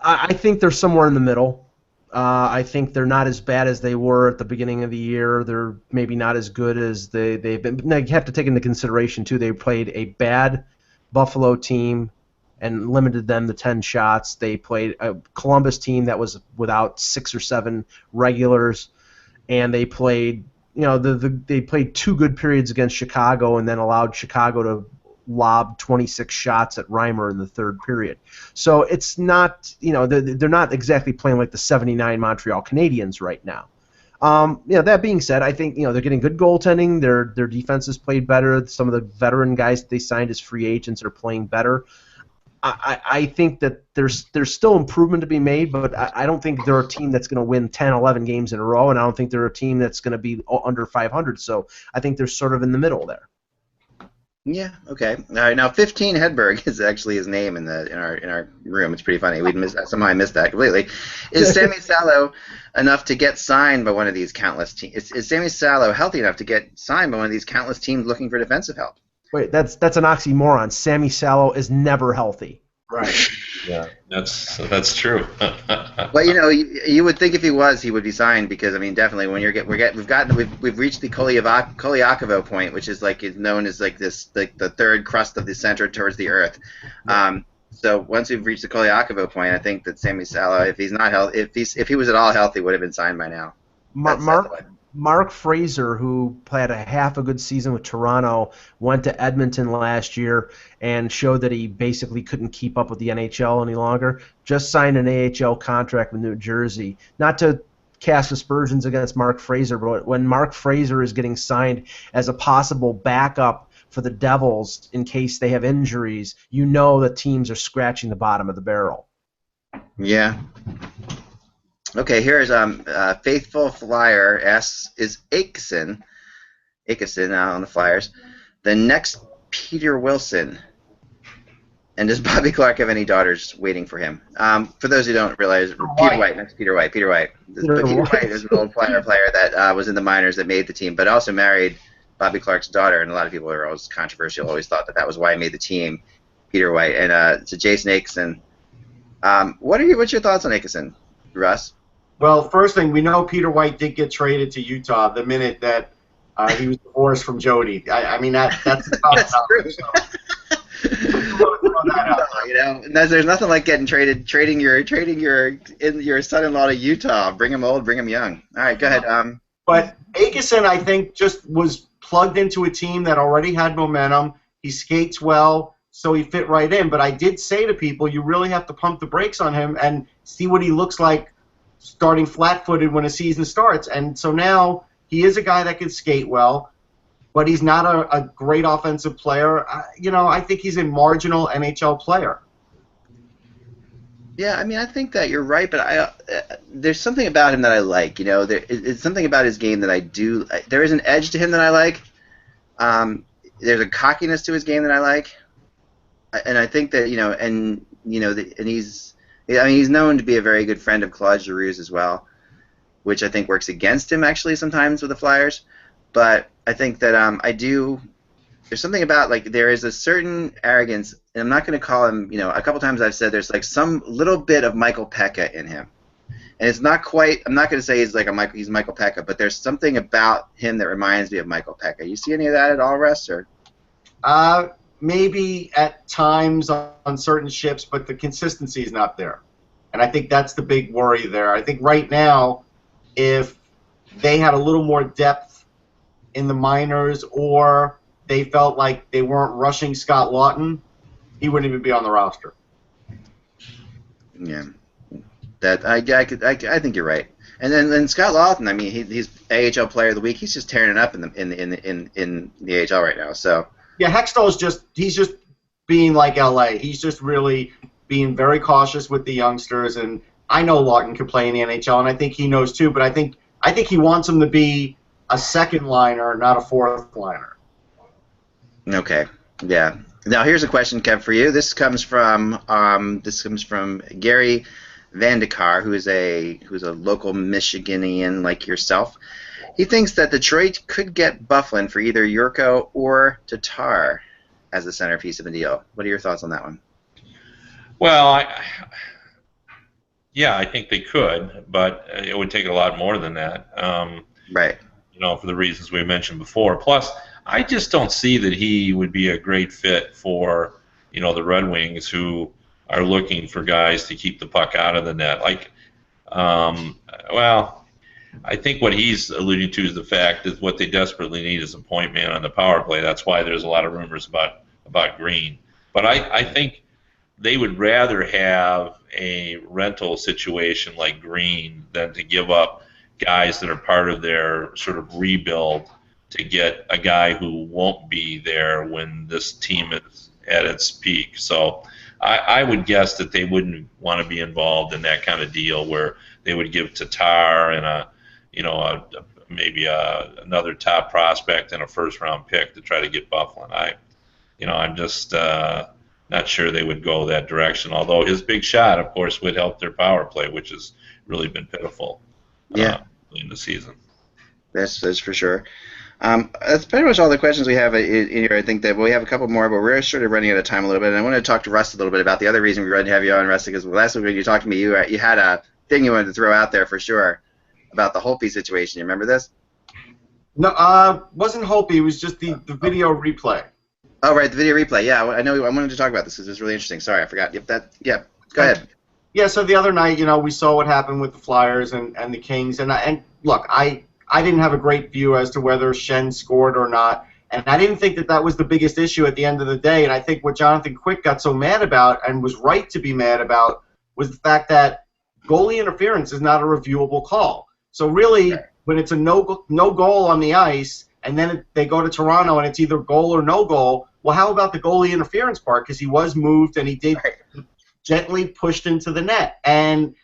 I think they're somewhere in the middle. I think they're not as bad as they were at the beginning of the year. They're maybe not as good as they've been. Now, you have to take into consideration, too, they played a bad Buffalo team and limited them to 10 shots. They played a Columbus team that was without 6 or 7 regulars, and they played, they played 2 good periods against Chicago and then allowed Chicago to lob 26 shots at Reimer in the 3rd period. So it's not, they're not exactly playing like the 79 Montreal Canadiens right now. That being said, I think, they're getting good goaltending. Their defense has played better. Some of the veteran guys that they signed as free agents are playing better. I think that there's still improvement to be made, but I don't think they're a team that's going to win 10, 11 games in a row, and I don't think they're a team that's going to be under 500. So I think they're sort of in the middle there. Yeah. Okay. All right. Now, 15 Hedberg is actually his name in our room. It's pretty funny. Somehow I missed that completely. Is Sammy Salo enough to get signed by one of these countless teams? Is Sammy Salo healthy enough to get signed by one of these countless teams looking for defensive help? Wait, that's an oxymoron. Sammy Salo is never healthy. Right. Yeah, that's true. Well, you would think if he was, he would be signed because definitely when we've reached the Kolyakovo point, which is is known as the third crust of the center towards the earth. So once we've reached the Kolyakovo point, I think that Sammy Salo, if he's not healthy, if he was at all healthy, would have been signed by now. Mark Fraser, who had a half a good season with Toronto, went to Edmonton last year and showed that he basically couldn't keep up with the NHL any longer. Just signed an AHL contract with New Jersey. Not to cast aspersions against Mark Fraser, but when Mark Fraser is getting signed as a possible backup for the Devils in case they have injuries, the teams are scratching the bottom of the barrel. Yeah. Okay, here's Faithful Flyer S is Akeson on the Flyers. The next Peter Wilson. And does Bobby Clark have any daughters waiting for him? For those who don't realize, Peter White. Peter White is an old Flyer player that was in the minors that made the team, but also married Bobby Clark's daughter, and a lot of people are always controversial, always thought that was why he made the team, Peter White. And so Jason Akeson. What's your thoughts on Akeson, Russ? Well, first thing, we know Peter White did get traded to Utah the minute that he was divorced from Jody. That's true. There's nothing like trading your son-in-law to Utah. Bring him old, bring him young. All right, go ahead. But Akeson, I think, just was plugged into a team that already had momentum. He skates well, so he fit right in. But I did say to people, you really have to pump the brakes on him and see what he looks like starting flat-footed when a season starts. And so now he is a guy that can skate well, but he's not a great offensive player. I think he's a marginal NHL player. Yeah, I think that you're right, but there's something about him that I like. It's something about his game that I do. There is an edge to him that I like. There's a cockiness to his game that I like, and I think that he's known to be a very good friend of Claude Giroux's as well, which I think works against him actually sometimes with the Flyers. But I think that there's something about there is a certain arrogance, and I'm not going to call him. A couple times I've said there's some little bit of Michael Pekka in him, and it's not quite. I'm not going to say he's he's Michael Pekka, but there's something about him that reminds me of Michael Pekka. You see any of that at all, Russ? Or? Maybe at times on certain ships, but the consistency is not there. And I think that's the big worry there. I think right now, if they had a little more depth in the minors or they felt like they weren't rushing Scott Lawton, he wouldn't even be on the roster. Yeah. I think you're right. And then Scott Lawton, he's AHL Player of the Week. He's just tearing it up in the AHL right now. So yeah, Hextall's he's just being like LA. He's just really being very cautious with the youngsters, and I know Lawton can play in the NHL, and I think he knows too. But I think he wants him to be a second liner, not a fourth liner. Okay. Yeah. Now here's a question, Kev, for you. This comes from Gary Vandekar, who's a local Michiganian like yourself. He thinks that Detroit could get Bufflin for either Yurko or Tatar as the centerpiece of the deal. What are your thoughts on that one? Well, yeah, I think they could, but it would take a lot more than that. Right. For the reasons we mentioned before. Plus, I just don't see that he would be a great fit for, the Red Wings, who are looking for guys to keep the puck out of the net. I think what he's alluding to is the fact that what they desperately need is a point man on the power play. That's why there's a lot of rumors about Green. But I think they would rather have a rental situation like Green than to give up guys that are part of their sort of rebuild to get a guy who won't be there when this team is at its peak. So I would guess that they wouldn't want to be involved in that kind of deal where they would give Tatar and maybe another top prospect and a first-round pick to try to get Bufflin. I'm just not sure they would go that direction. Although his big shot, of course, would help their power play, which has really been pitiful. In the season. That's for sure. That's pretty much all the questions we have in here. I think that we have a couple more, but we're sort of running out of time a little bit. And I want to talk to Russ a little bit about the other reason we wanted to have you on, Russ, because last week when you talked to me, you had a thing you wanted to throw out there for sure about the Holtby situation. You remember this? No, wasn't Holtby. It was just the video replay. Oh, right, the video replay. Yeah, I know. I wanted to talk about this because it's really interesting. Sorry, I forgot. Go ahead. Yeah, so the other night, we saw what happened with the Flyers and the Kings, and look, I didn't have a great view as to whether Shen scored or not, and I didn't think that was the biggest issue at the end of the day, and I think what Jonathan Quick got so mad about, and was right to be mad about, was the fact that goalie interference is not a reviewable call. So really, when it's a no goal on the ice, and then they go to Toronto and it's either goal or no goal, well, how about the goalie interference part? Because he was moved and he did gently pushed into the net. And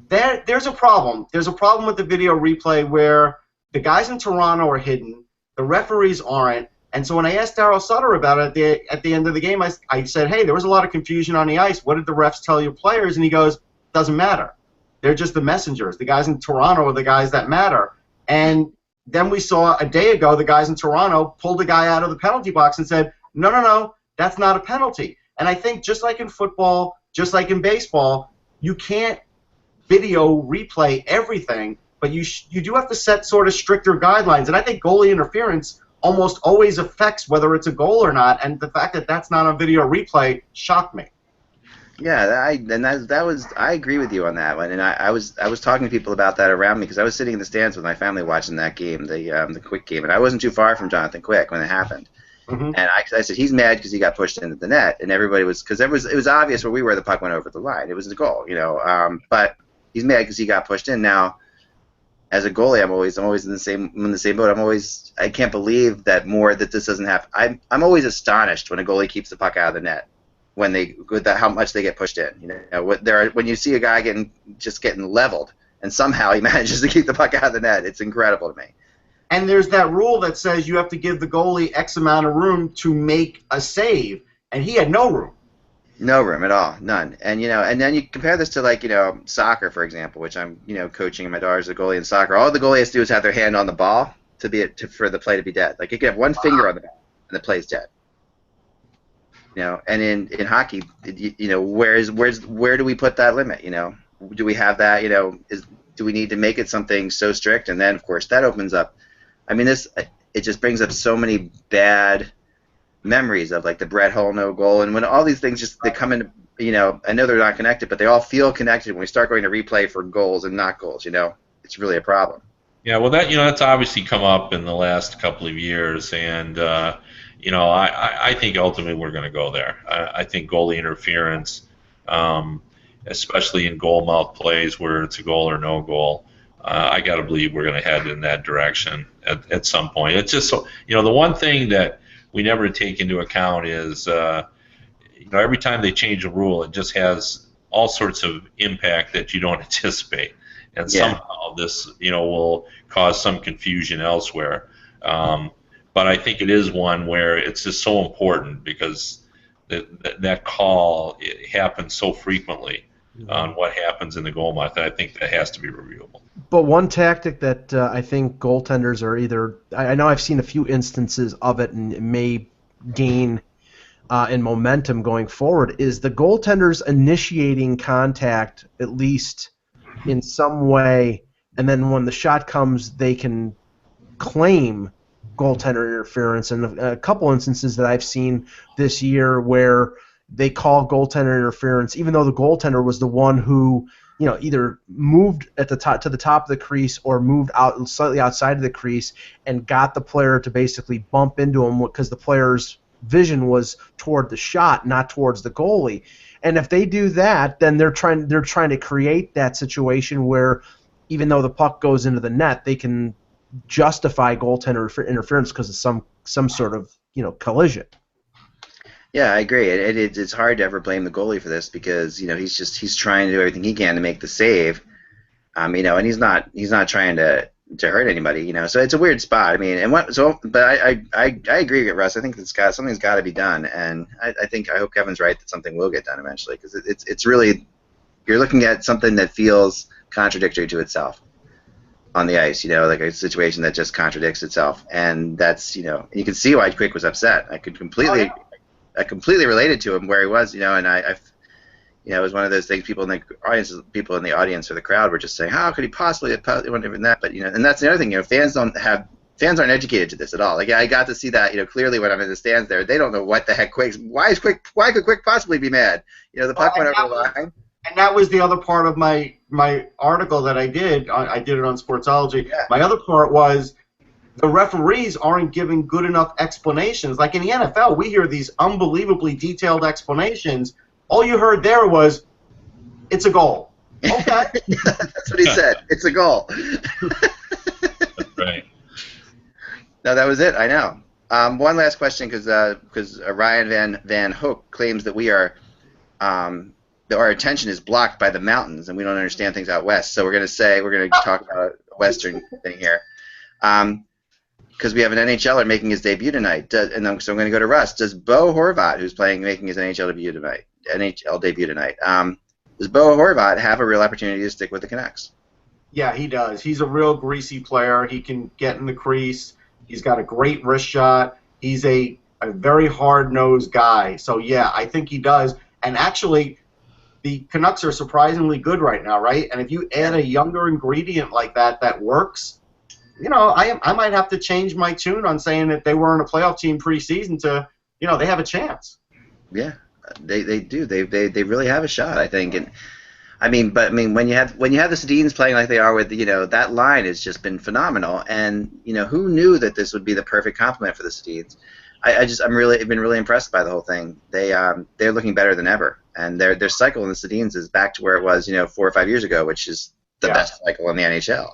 there's a problem. There's a problem with the video replay where the guys in Toronto are hidden, the referees aren't. And so when I asked Darryl Sutter about it at the end of the game, I said, hey, there was a lot of confusion on the ice. What did the refs tell your players? And he goes, doesn't matter. They're just the messengers. The guys in Toronto are the guys that matter. And then we saw a day ago the guys in Toronto pulled a guy out of the penalty box and said, no, that's not a penalty. And I think just like in football, just like in baseball, you can't video replay everything, but you do have to set sort of stricter guidelines. And I think goalie interference almost always affects whether it's a goal or not, and the fact that that's not on video replay shocked me. Yeah, I agree with you on that one, and I was talking to people about that around me because I was sitting in the stands with my family watching that game, the Quick game, and I wasn't too far from Jonathan Quick when it happened. Mm-hmm. And I said he's mad because he got pushed into the net, and everybody was because it was obvious where we were the puck went over the line. It was the goal, but he's mad because he got pushed in. Now, as a goalie, I'm always in the same boat. I can't believe that this doesn't happen. I'm always astonished when a goalie keeps the puck out of the net how much they get pushed in. When you see a guy getting leveled and somehow he manages to keep the puck out of the net, it's incredible to me. And there's that rule that says you have to give the goalie X amount of room to make a save, and he had no room. No room at all, none. And and then you compare this to soccer, for example, which I'm coaching, and my daughter's a goalie in soccer. All the goalie has to do is have their hand on the ball for the play to be dead. Like you can have one finger on the ball, and the play's dead. And in hockey, where do we put that limit? Do we have that? Do we need to make it something so strict? And then of course that opens up. I mean, it just brings up so many bad memories of the Brett Hull no goal, and when all these things they come in. I know they're not connected, but they all feel connected when we start going to replay for goals and not goals. It's really a problem. Yeah, well, that's obviously come up in the last couple of years, and I think ultimately we're going to go there. I think goalie interference, especially in goal mouth plays where it's a goal or no goal, I got to believe we're going to head in that direction at some point. It's just so, the one thing that we never take into account is, every time they change a rule, it just has all sorts of impact that you don't anticipate. And somehow this, will cause some confusion elsewhere. But I think it is one where it's just so important because that call happens so frequently on what happens in the goal mouth. I think that has to be reviewable. But one tactic that I think goaltenders are either, I know I've seen a few instances of it and it may gain in momentum going forward, is the goaltenders initiating contact at least in some way, and then when the shot comes, they can claim goaltender interference. And a couple instances that I've seen this year where they call goaltender interference, even though the goaltender was the one who, either moved at the top to the top of the crease or moved out slightly outside of the crease and got the player to basically bump into him because the player's vision was toward the shot, not towards the goalie. And if they do that, then they're trying to create that situation where, even though the puck goes into the net, they can justify goaltender interference because of some sort of collision. Yeah, I agree. It's hard to ever blame the goalie for this because he's trying to do everything he can to make the save, and he's not trying to hurt anybody, So it's a weird spot. I mean, but I agree with Russ. I think something's got to be done, and I hope Kevin's right that something will get done eventually because it's really, you're looking at something that feels contradictory to itself on the ice, like a situation that just contradicts itself, and that's you can see why Quick was upset. I completely related to him where he was, and it was one of those things. People in the audience or the crowd were just saying, "How could he possibly have even that?" But and that's the other thing. Fans aren't educated to this at all. Like I got to see that, clearly when I'm in the stands there, they don't know what the heck Why could Quick possibly be mad? The puck went over the line. And that was the other part of my article that I did. I did it on Sportsology. Yeah. My other part was, the referees aren't giving good enough explanations. Like in the NFL, we hear these unbelievably detailed explanations. All you heard there was, it's a goal. Okay. That's what he said. It's a goal. Right. No, that was it. I know. One last question, because Ryan Van Hook claims that that our attention is blocked by the mountains and we don't understand things out west. So we're going to talk about a Western thing here. Because we have an NHLer making his debut tonight, so I'm going to go to Russ. Does Bo Horvat, who's making his NHL debut tonight, does Bo Horvat have a real opportunity to stick with the Canucks? Yeah, he does. He's a real greasy player. He can get in the crease. He's got a great wrist shot. He's a very hard-nosed guy. So, yeah, I think he does. And actually, the Canucks are surprisingly good right now, right? And if you add a younger ingredient like that works, I might have to change my tune on saying that they weren't a playoff team preseason to, they have a chance. Yeah, they do. They really have a shot, I think. And when you have the Sedins playing like they are with, that line has just been phenomenal. And who knew that this would be the perfect complement for the Sedins? I've been really impressed by the whole thing. They're looking better than ever, and their cycle in the Sedins is back to where it was 4 or 5 years ago, which is the best cycle in the NHL.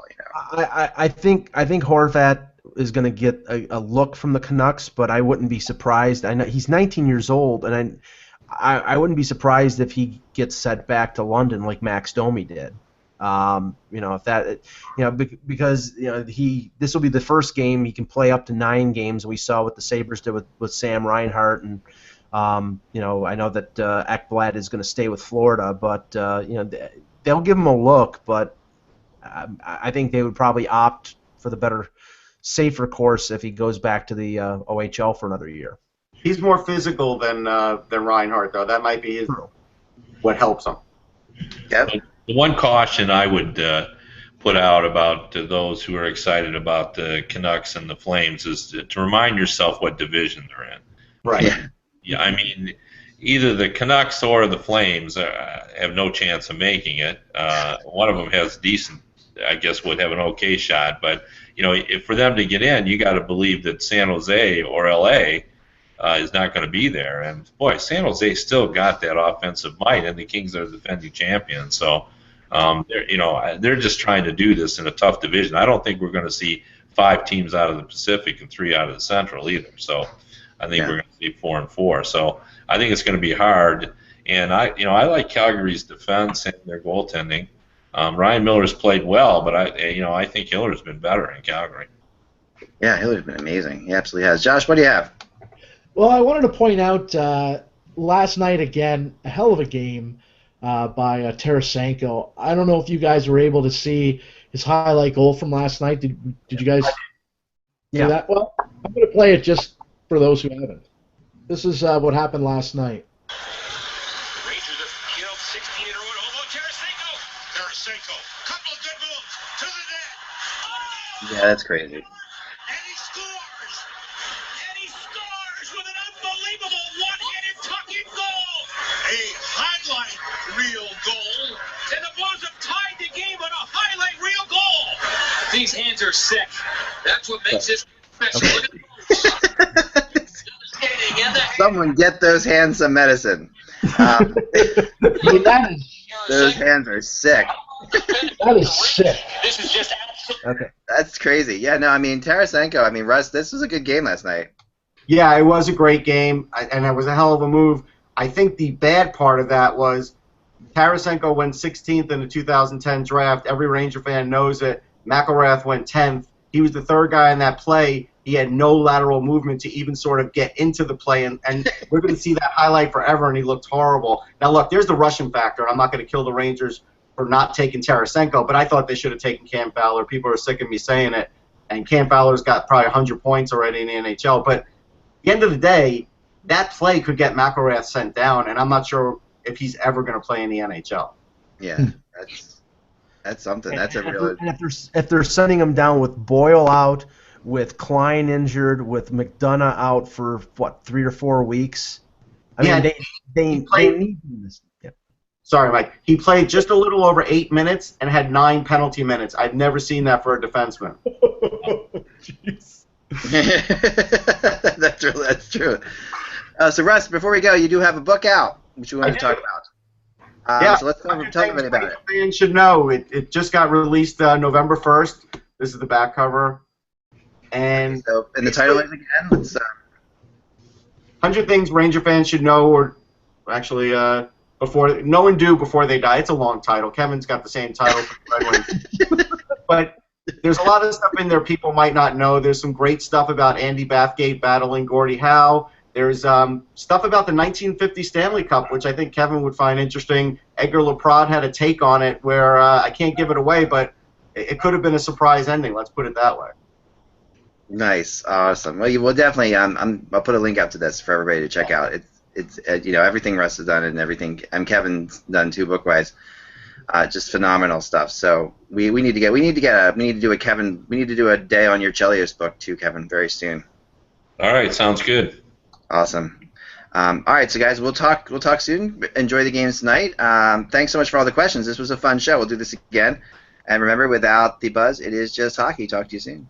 I think Horvat is going to get a look from the Canucks, but I wouldn't be surprised. I know he's 19 years old, and I wouldn't be surprised if he gets sent back to London like Max Domi did. If that, because this will be the first game he can play up to 9 games. We saw what the Sabres did with Sam Reinhart, and I know that Ekblad is going to stay with Florida, but they'll give him a look. But I think they would probably opt for the better, safer course if he goes back to the OHL for another year. He's more physical than Reinhart, though. That might be what helps him. Yep. The one caution I would put out about those who are excited about the Canucks and the Flames is to remind yourself what division they're in. Right. Yeah. I mean, either the Canucks or the Flames have no chance of making it. One of them has decent, I guess, would have an okay shot. But if for them to get in, you got to believe that San Jose or LA is not going to be there. And boy, San Jose still got that offensive might, and the Kings are the defending champions. So. They're just trying to do this in a tough division. I don't think we're going to see 5 teams out of the Pacific and 3 out of the Central either. So I think we're going to see 4 and 4. So I think it's going to be hard. And I like Calgary's defense and their goaltending. Ryan Miller's played well, but I think Hiller's been better in Calgary. Yeah, Hiller's been amazing. He absolutely has. Josh, what do you have? Well, I wanted to point out last night again, a hell of a game by Tarasenko. I don't know if you guys were able to see his highlight goal from last night? Did you guys Yeah. see that? Well, I'm going to play it just for those who haven't. This is what happened last night. Rangers have killed 16 in a row. Tarasenko. Tarasenko. Couple of good moves to the net. Yeah, that's crazy. And he scores. And he scores with an unbelievable one-handed tuck-in goal. A highlight reel goal. And the Blues have tied the game on a highlight reel goal. These hands are sick. That's what makes this special. Look at the Someone get those hands some medicine. Those hands are sick. That is sick. This is just absolutely. Okay. That's crazy. Yeah, no, I mean, Tarasenko, I mean, Russ, this was a good game last night. Yeah, it was a great game, and it was a hell of a move. I think the bad part of that was Tarasenko went 16th in the 2010 draft. Every Ranger fan knows it. McElrath went 10th. He was the third guy in that play. He had no lateral movement to even sort of get into the play, and we're going to see that highlight forever, and he looked horrible. Now, look, there's the Russian factor. I'm not going to kill the Rangers for not taking Tarasenko, but I thought they should have taken Cam Fowler. People are sick of me saying it, and Cam Fowler's got probably 100 points already in the NHL. But at the end of the day, that play could get McElrath sent down, and I'm not sure if he's ever going to play in the NHL. Yeah, that's something. That's a real. And if they're sending him down with Boyle out, with Klein injured, with McDonough out for what 3 or 4 weeks, I mean they need this. Yeah. Sorry, Mike. He played just a little over 8 minutes and had 9 penalty minutes. I've never seen that for a defenseman. Jeez. That's true. So Russ, before we go, you do have a book out, which we want to talk about. Yeah, so let's tell everybody about it. Fans should know it just got released November 1st. This is the back cover, and the title is again. Let's. 100 Things Ranger Fans Should Know, or actually before know and do before they die. It's a long title. Kevin's got the same title for the Red Wings, but there's a lot of stuff in there people might not know. There's some great stuff about Andy Bathgate battling Gordie Howe. There's stuff about the 1950 Stanley Cup, which I think Kevin would find interesting. Edgar Leprade had a take on it where I can't give it away, but it could have been a surprise ending. Let's put it that way. Nice, awesome. Well, you will definitely. I'll put a link up to this for everybody to check out. It's everything Russ has done and everything. Kevin's done too, book-wise. Just phenomenal stuff. So we need to do a Kevin. We need to do a day on your Chelios book too, Kevin, very soon. All right, sounds good. Awesome. All right, so guys, we'll talk soon. Enjoy the games tonight. Thanks so much for all the questions. This was a fun show. We'll do this again. And remember, without the buzz, it is just hockey. Talk to you soon.